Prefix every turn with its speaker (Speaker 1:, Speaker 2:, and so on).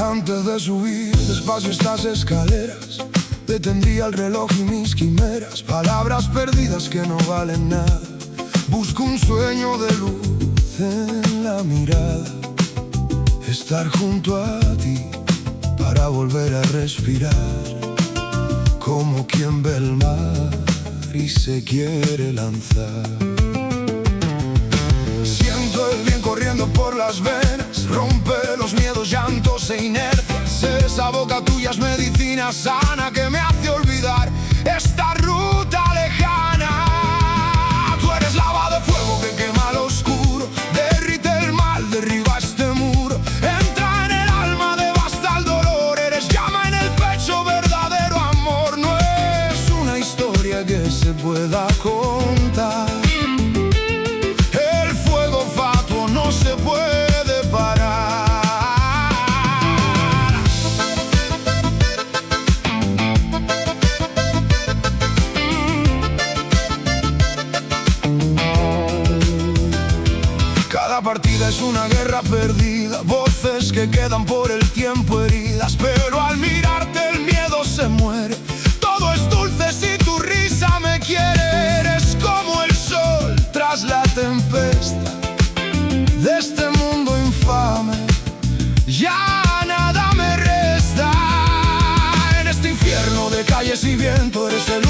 Speaker 1: Antes de subir despacio estas escaleras, detendría el reloj y mis quimeras, palabras perdidas que no valen nada. Busco un sueño de luz en la mirada, estar junto a ti para volver a respirar, como quien ve el mar y se quiere lanzar. Siento el bien corriendo por las venas, rompe los miedos, llantos e inercias. Esa boca tuya es medicina sana que me hace olvidar esta ruta lejana. Tú eres lava de fuego que quema lo oscuro, derrite el mal, derriba este muro, entra en el alma, devasta el dolor. Eres llama en el pecho, verdadero amor. No es una historia que se pueda contar, no se puede parar. Cada partida es una guerra perdida, voces que quedan por el tiempo heridas, pero al mirarte el miedo se muere. Todo es dulce si tu risa me quiere. Eres como el sol tras la tempestad de este mundo infame, ya nada me resta. En este infierno de calles y viento eres el